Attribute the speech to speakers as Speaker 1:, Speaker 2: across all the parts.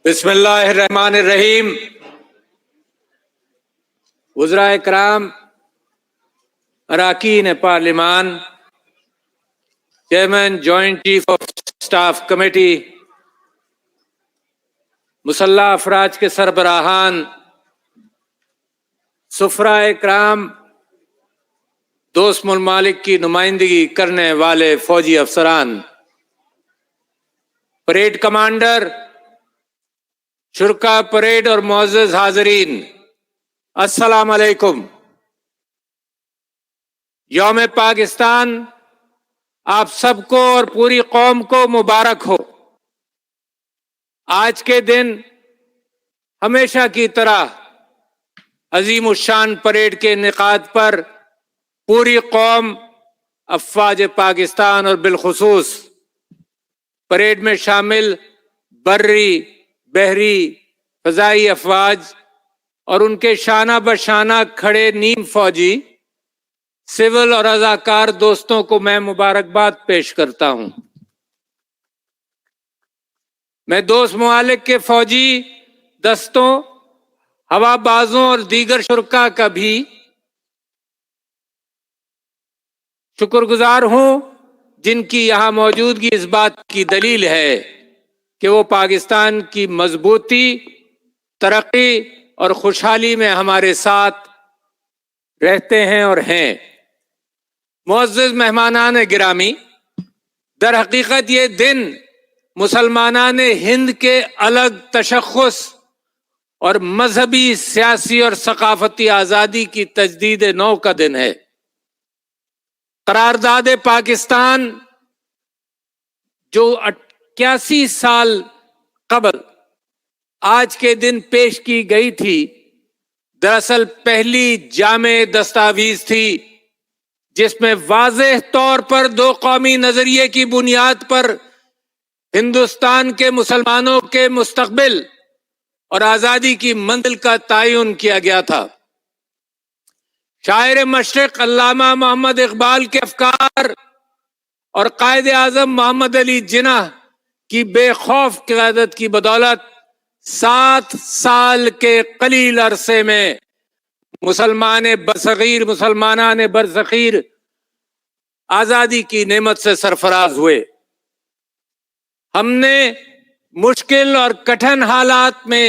Speaker 1: بسم اللہ الرحمن الرحیم۔ وزرائے کرام، اراکین پارلیمان، chairman joint chief of staff committee, مسلح افواج کے سربراہان، سفرائے کرام، دوست ممالک کی نمائندگی کرنے والے فوجی افسران، پریڈ کمانڈر، شرکا پریڈ اور معزز حاضرین، السلام علیکم۔ یوم پاکستان آپ سب کو اور پوری قوم کو مبارک ہو۔ آج کے دن ہمیشہ کی طرح عظیم الشان پریڈ کے انعقاد پر پوری قوم، افواج پاکستان اور بالخصوص پریڈ میں شامل بری، بحری، فضائی افواج اور ان کے شانہ بشانہ کھڑے نیم فوجی، سول اور رضاکار دوستوں کو میں مبارکباد پیش کرتا ہوں۔ میں دوست ممالک کے فوجی دستوں، ہوا بازوں اور دیگر شرکا کا بھی شکر گزار ہوں، جن کی یہاں موجودگی اس بات کی دلیل ہے کہ وہ پاکستان کی مضبوطی، ترقی اور خوشحالی میں ہمارے ساتھ رہتے ہیں اور ہیں۔ معزز مہمانان گرامی، در حقیقت یہ دن مسلمانان ہند کے الگ تشخص اور مذہبی، سیاسی اور ثقافتی آزادی کی تجدید نو کا دن ہے۔ قرارداد پاکستان جو 81 سال قبل آج کے دن پیش کی گئی تھی، دراصل پہلی جامع دستاویز تھی جس میں واضح طور پر دو قومی نظریے کی بنیاد پر ہندوستان کے مسلمانوں کے مستقبل اور آزادی کی منزل کا تعین کیا گیا تھا۔ شاعر مشرق علامہ محمد اقبال کے افکار اور قائد اعظم محمد علی جناح کی بے خوف قیادت کی بدولت 7 سال کے قلیل عرصے میں مسلمانان برصغیر آزادی کی نعمت سے سرفراز ہوئے۔ ہم نے مشکل اور کٹھن حالات میں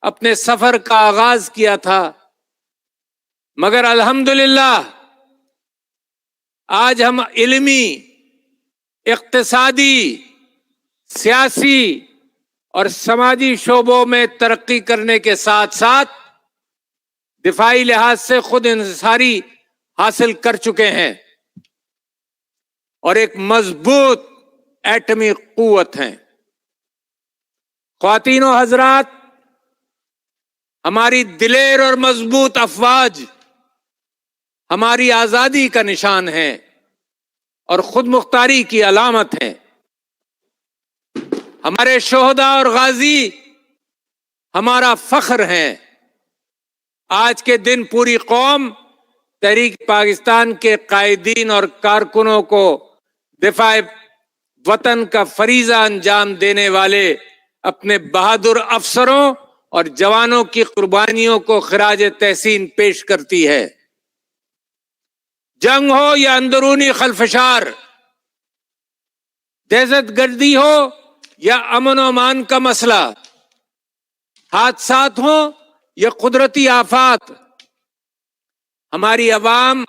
Speaker 1: اپنے سفر کا آغاز کیا تھا، مگر الحمدللہ آج ہم علمی، اقتصادی، سیاسی اور سماجی شعبوں میں ترقی کرنے کے ساتھ ساتھ دفاعی لحاظ سے خود انحصاری حاصل کر چکے ہیں اور ایک مضبوط ایٹمی قوت ہیں۔ خواتین و حضرات، ہماری دلیر اور مضبوط افواج ہماری آزادی کا نشان ہے اور خود مختاری کی علامت ہے۔ ہمارے شہداء اور غازی ہمارا فخر ہیں۔ آج کے دن پوری قوم تحریک پاکستان کے قائدین اور کارکنوں کو دفاع وطن کا فریضہ انجام دینے والے اپنے بہادر افسروں اور جوانوں کی قربانیوں کو خراج تحسین پیش کرتی ہے۔ جنگ ہو یا اندرونی خلفشار، دہشت گردی ہو یا امن و امان کا مسئلہ، حادثات ہوں یا قدرتی آفات، ہماری عوام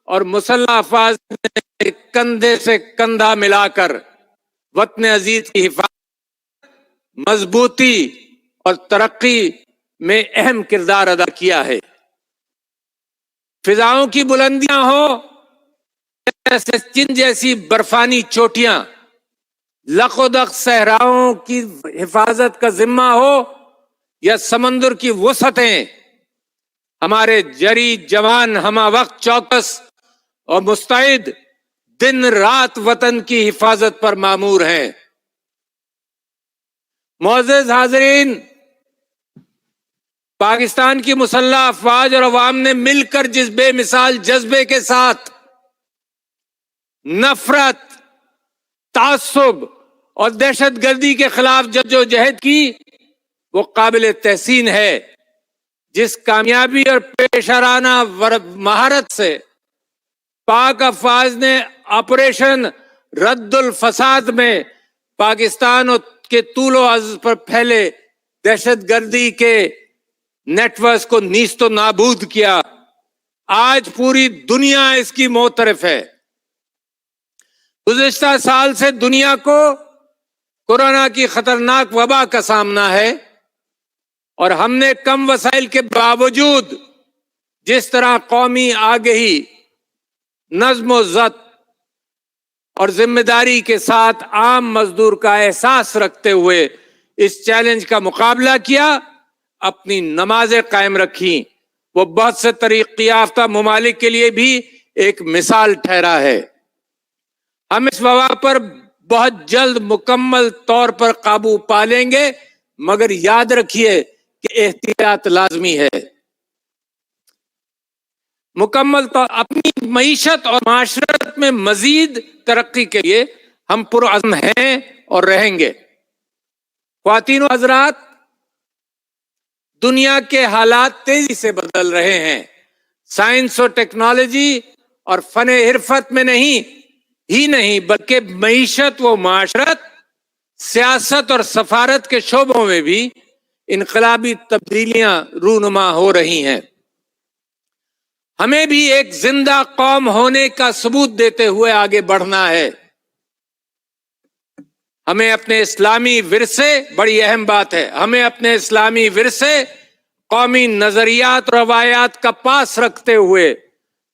Speaker 1: اور مسلح افواج نے کندھے سے کندھا ملا کر وطن عزیز کی حفاظت، مضبوطی اور ترقی میں اہم کردار ادا کیا ہے۔ فضاؤں کی بلندیاں ہو، جیسے چین جیسی برفانی چوٹیاں، لقودق صحراؤں کی حفاظت کا ذمہ ہو یا سمندر کی وسعتیں، ہمارے جری جوان ہمہ وقت چوکس اور مستعد دن رات وطن کی حفاظت پر مامور ہیں۔ معزز حاضرین، پاکستان کی مسلح افواج اور عوام نے مل کر جس بے مثال جذبے کے ساتھ نفرت، تعصب اور دہشت گردی کے خلاف جدوجہد کی، وہ قابل تحسین ہے. جس کامیابی اور پیشرانہ مہارت سے پاک افواج نے آپریشن رد الفساد میں پاکستان کے طول و عرض پر پھیلے دہشت گردی کے نیٹ ورک کو نیست و نابود کیا، آج پوری دنیا اس کی معترف ہے. گزشتہ سال سے دنیا کو کورونا کی خطرناک وبا کا سامنا ہے، اور ہم نے کم وسائل کے باوجود جس طرح قومی آگہی، نظم و ضبط اور ذمہ داری کے ساتھ عام مزدور کا احساس رکھتے ہوئے اس چیلنج کا مقابلہ کیا، اپنی نمازیں قائم رکھی، وہ بہت سے ترقی یافتہ ممالک کے لیے بھی ایک مثال ٹھہرا ہے. ہم اس وبا پر بہت جلد مکمل طور پر قابو پا لیں گے، مگر یاد رکھیے کہ احتیاط لازمی ہے. مکمل طور اپنی معیشت اور معاشرت میں مزید ترقی کے لیے ہم پرعزم ہیں اور رہیں گے. خواتین و حضرات، دنیا کے حالات تیزی سے بدل رہے ہیں. سائنس و ٹیکنالوجی اور فن حرفت میں نہیں بلکہ معیشت و معاشرت، سیاست اور سفارت کے شعبوں میں بھی انقلابی تبدیلیاں رونما ہو رہی ہیں. ہمیں بھی ایک زندہ قوم ہونے کا ثبوت دیتے ہوئے آگے بڑھنا ہے. ہمیں اپنے اسلامی ورثے، بڑی اہم بات ہے، ہمیں اپنے اسلامی ورثے، قومی نظریات اور روایات کا پاس رکھتے ہوئے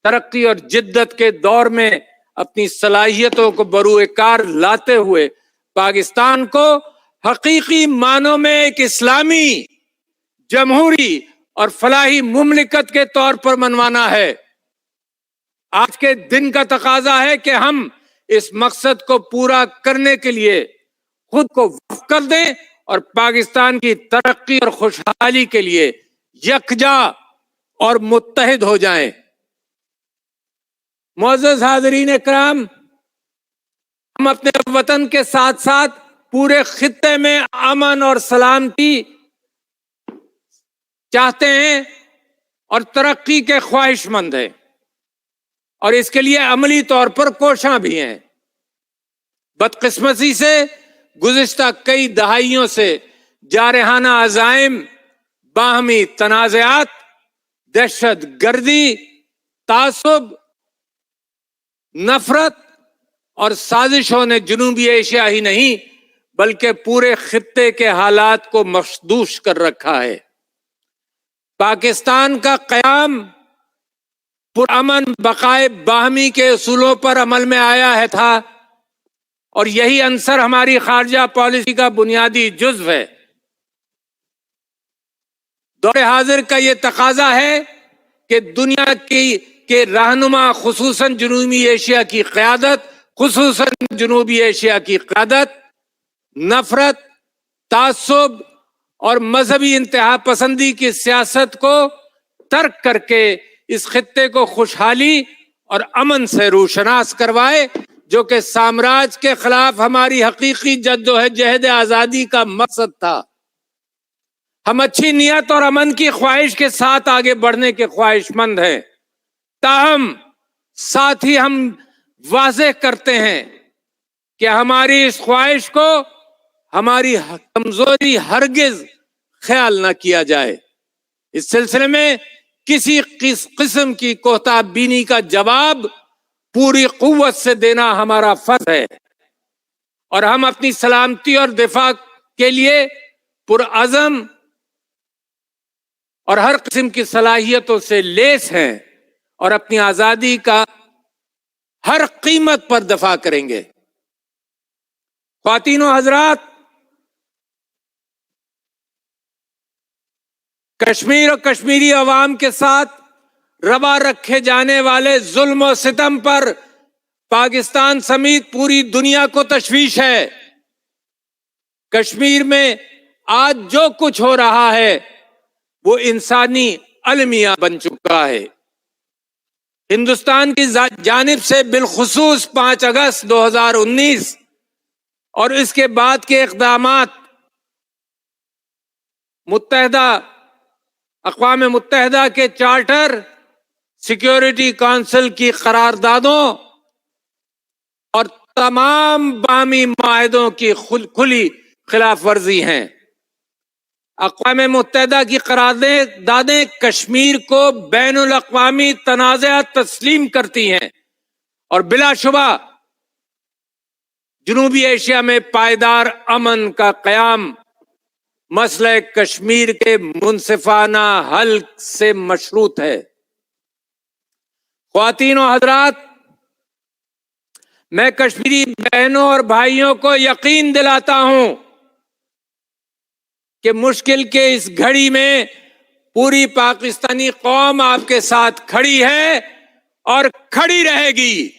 Speaker 1: ترقی اور جدت کے دور میں اپنی صلاحیتوں کو بروئے کار لاتے ہوئے پاکستان کو حقیقی معنوں میں ایک اسلامی، جمہوری اور فلاحی مملکت کے طور پر منوانا ہے. آج کے دن کا تقاضا ہے کہ ہم اس مقصد کو پورا کرنے کے لیے خود کو وقف کر دیں اور پاکستان کی ترقی اور خوشحالی کے لیے یکجا اور متحد ہو جائیں. معزز حاضرین اکرام، ہم اپنے وطن کے ساتھ ساتھ پورے خطے میں امن اور سلامتی چاہتے ہیں اور ترقی کے خواہش مند ہیں، اور اس کے لیے عملی طور پر کوشاں بھی ہیں. بدقسمتی سے گزشتہ کئی دہائیوں سے جارحانہ عزائم، باہمی تنازعات، دہشت گردی، تعصب، نفرت اور سازشوں نے جنوبی ایشیا ہی نہیں بلکہ پورے خطے کے حالات کو مخدوش کر رکھا ہے. پاکستان کا قیام پرامن بقائے باہمی کے اصولوں پر عمل میں آیا ہے تھا، اور یہی عنصر ہماری خارجہ پالیسی کا بنیادی جزو ہے. دور حاضر کا یہ تقاضا ہے کہ دنیا کے رہنما، خصوصاً جنوبی ایشیا کی قیادت نفرت، تعصب اور مذہبی انتہا پسندی کی سیاست کو ترک کر کے اس خطے کو خوشحالی اور امن سے روشناس کروائے، جو کہ سامراج کے خلاف ہماری حقیقی جدوجہد آزادی کا مقصد تھا. ہم اچھی نیت اور امن کی خواہش کے ساتھ آگے بڑھنے کے خواہش مند ہیں، تاہم ساتھ ہی ہم واضح کرتے ہیں کہ ہماری اس خواہش کو ہماری کمزوری ہرگز خیال نہ کیا جائے. اس سلسلے میں کسی قسم کی کوتاہ بینی کا جواب پوری قوت سے دینا ہمارا فرض ہے، اور ہم اپنی سلامتی اور دفاع کے لیے پرعزم اور ہر قسم کی صلاحیتوں سے لیس ہیں، اور اپنی آزادی کا ہر قیمت پر دفاع کریں گے. خواتین و حضرات، کشمیر اور کشمیری عوام کے ساتھ روا رکھے جانے والے ظلم و ستم پر پاکستان سمیت پوری دنیا کو تشویش ہے. کشمیر میں آج جو کچھ ہو رہا ہے وہ انسانی المیہ بن چکا ہے. ہندوستان کی جانب سے بالخصوص 5 اگست 2019 اور اس کے بعد کے اقدامات اقوام متحدہ کے چارٹر، سیکیورٹی کونسل کی قراردادوں اور تمام بامی معاہدوں کی کھلی خلاف ورزی ہیں۔ اقوام متحدہ کی قراردادیں کشمیر کو بین الاقوامی تنازعہ تسلیم کرتی ہیں اور بلا شبہ جنوبی ایشیا میں پائیدار امن کا قیام مسئلہ کشمیر کے منصفانہ حل سے مشروط ہے۔ خواتین و حضرات، میں کشمیری بہنوں اور بھائیوں کو یقین دلاتا ہوں کہ مشکل کے اس گھڑی میں پوری پاکستانی قوم آپ کے ساتھ کھڑی ہے اور کھڑی رہے گی۔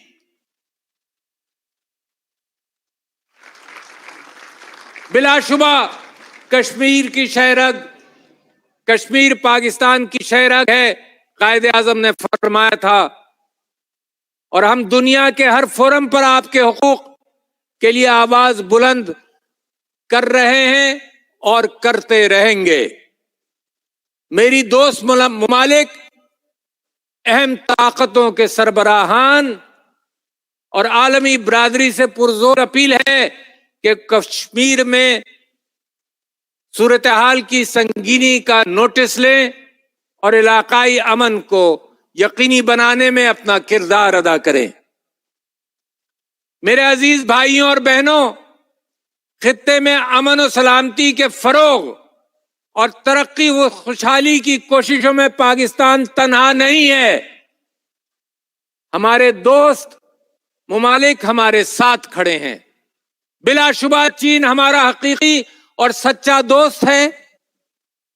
Speaker 1: بلا شبہ کشمیر کی شہرگ، کشمیر پاکستان کی شہرگ ہے، قائد اعظم نے فرمایا تھا، اور ہم دنیا کے ہر فورم پر آپ کے حقوق کے لیے آواز بلند کر رہے ہیں اور کرتے رہیں گے۔ میری دوست ممالک، اہم طاقتوں کے سربراہان اور عالمی برادری سے پرزور اپیل ہے کہ کشمیر میں صورتحال کی سنگینی کا نوٹس لیں اور علاقائی امن کو یقینی بنانے میں اپنا کردار ادا کریں۔ میرے عزیز بھائیوں اور بہنوں، خطے میں امن و سلامتی کے فروغ اور ترقی و خوشحالی کی کوششوں میں پاکستان تنہا نہیں ہے۔ ہمارے دوست ممالک ہمارے ساتھ کھڑے ہیں۔ بلا شبہ چین ہمارا حقیقی اور سچا دوست ہے۔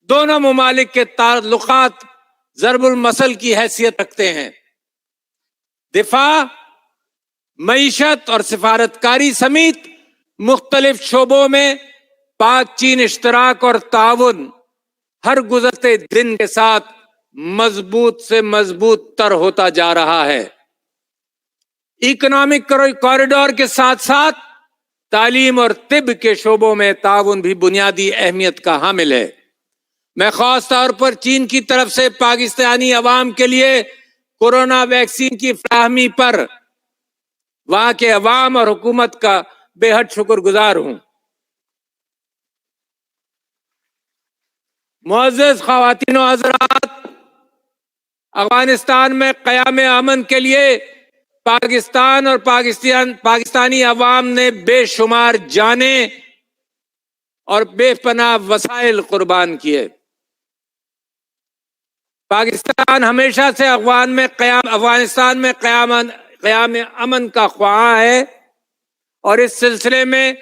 Speaker 1: دونوں ممالک کے تعلقات ضرب المثل کی حیثیت رکھتے ہیں۔ دفاع، معیشت اور سفارتکاری سمیت مختلف شعبوں میں پاک چین اشتراک اور تعاون ہر گزرتے دن کے ساتھ مضبوط سے مضبوط تر ہوتا جا رہا ہے۔ اکنامک کوریڈور کے ساتھ ساتھ تعلیم اور طب کے شعبوں میں تعاون بھی بنیادی اہمیت کا حامل ہے۔ میں خاص طور پر چین کی طرف سے پاکستانی عوام کے لیے کورونا ویکسین کی فراہمی پر وہاں کے عوام اور حکومت کا بے حد شکر گزار ہوں۔ معزز خواتین و حضرات، افغانستان میں قیام امن کے لیے پاکستان اور پاکستانی عوام نے بے شمار جانیں اور بے پناہ وسائل قربان کیے۔ پاکستان ہمیشہ سے افغانستان میں قیام امن کا خواہاں ہے اور اس سلسلے میں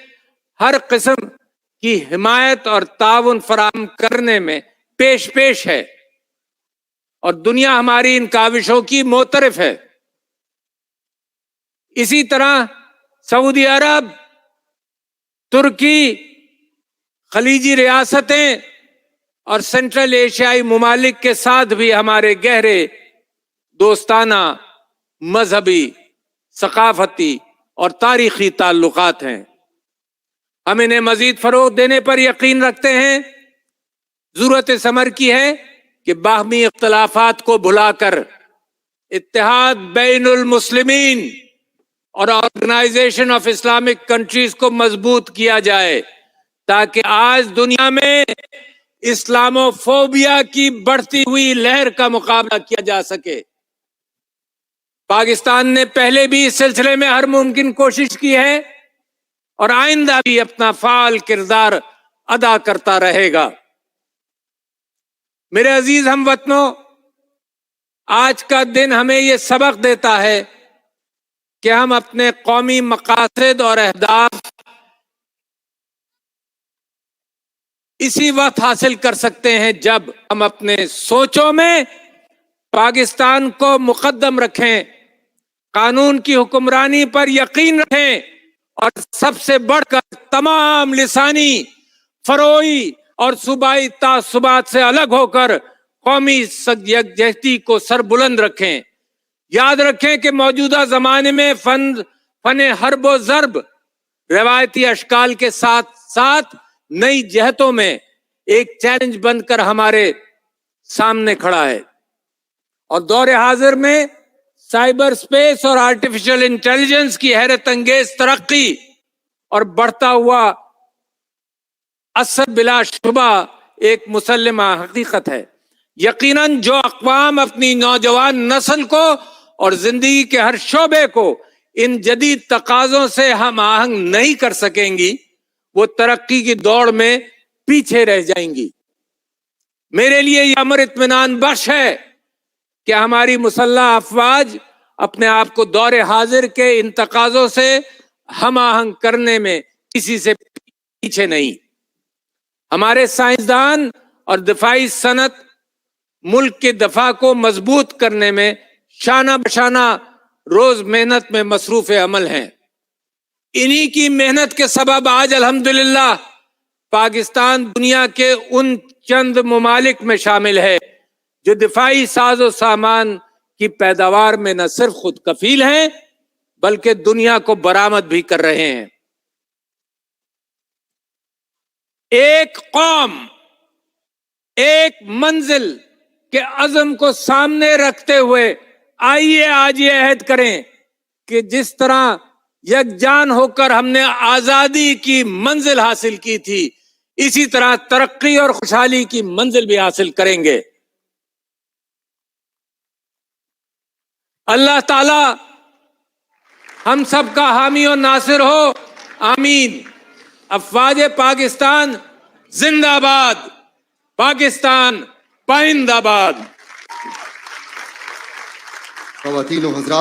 Speaker 1: ہر قسم کی حمایت اور تعاون فراہم کرنے میں پیش ہے، اور دنیا ہماری ان کاوشوں کی معترف ہے۔ اسی طرح سعودی عرب، ترکی، خلیجی ریاستیں اور سینٹرل ایشیائی ممالک کے ساتھ بھی ہمارے گہرے دوستانہ، مذہبی، ثقافتی اور تاریخی تعلقات ہیں۔ ہم انہیں مزید فروغ دینے پر یقین رکھتے ہیں۔ ضرورت ثمر کی ہے کہ باہمی اختلافات کو بھلا کر اتحاد بین المسلمین اور آرگنائزیشن آف اسلامک کنٹریز کو مضبوط کیا جائے، تاکہ آج دنیا میں اسلامو فوبیا کی بڑھتی ہوئی لہر کا مقابلہ کیا جا سکے۔ پاکستان نے پہلے بھی اس سلسلے میں ہر ممکن کوشش کی ہے اور آئندہ بھی اپنا فعال کردار ادا کرتا رہے گا۔ میرے عزیز ہم وطنوں، آج کا دن ہمیں یہ سبق دیتا ہے کہ ہم اپنے قومی مقاصد اور اہداف اسی وقت حاصل کر سکتے ہیں جب ہم اپنے سوچوں میں پاکستان کو مقدم رکھیں، قانون کی حکمرانی پر یقین رکھیں اور سب سے بڑھ کر تمام لسانی، فروعی اور صوبائی تعصبات سے الگ ہو کر قومی یکجہتی کو سربلند رکھیں۔ یاد رکھیں کہ موجودہ زمانے میں فن حرب و ضرب روایتی اشکال کے ساتھ ساتھ نئی جہتوں میں ایک چیلنج بن کر ہمارے سامنے کھڑا ہے، اور دور حاضر میں سائبر سپیس اور آرٹیفیشل انٹیلیجنس کی حیرت انگیز ترقی اور بڑھتا ہوا اثر بلا شبہ ایک مسلمہ حقیقت ہے۔ یقیناً جو اقوام اپنی نوجوان نسل کو اور زندگی کے ہر شعبے کو ان جدید تقاضوں سے ہم آہنگ نہیں کر سکیں گی، وہ ترقی کی دوڑ میں پیچھے رہ جائیں گی۔ میرے لیے یہ امر اطمینان بخش ہے کہ ہماری مسلح افواج اپنے آپ کو دور حاضر کے ان تقاضوں سے ہم آہنگ کرنے میں کسی سے پیچھے نہیں۔ ہمارے سائنسدان اور دفاعی صنعت ملک کے دفاع کو مضبوط کرنے میں شانہ بشانہ روز محنت میں مصروف عمل ہیں۔ انہی کی محنت کے سبب آج الحمدللہ پاکستان دنیا کے ان چند ممالک میں شامل ہے جو دفاعی ساز و سامان کی پیداوار میں نہ صرف خود کفیل ہیں بلکہ دنیا کو برآمد بھی کر رہے ہیں۔ ایک قوم ایک منزل کے عزم کو سامنے رکھتے ہوئے آئیے آج یہ عہد کریں کہ جس طرح یکجان ہو کر ہم نے آزادی کی منزل حاصل کی تھی، اسی طرح ترقی اور خوشحالی کی منزل بھی حاصل کریں گے۔ اللہ تعالی ہم سب کا حامی و ناصر ہو، آمین۔ افواج پاکستان زندہ باد، پاکستان پائندہ باد۔
Speaker 2: خواتین و حضرات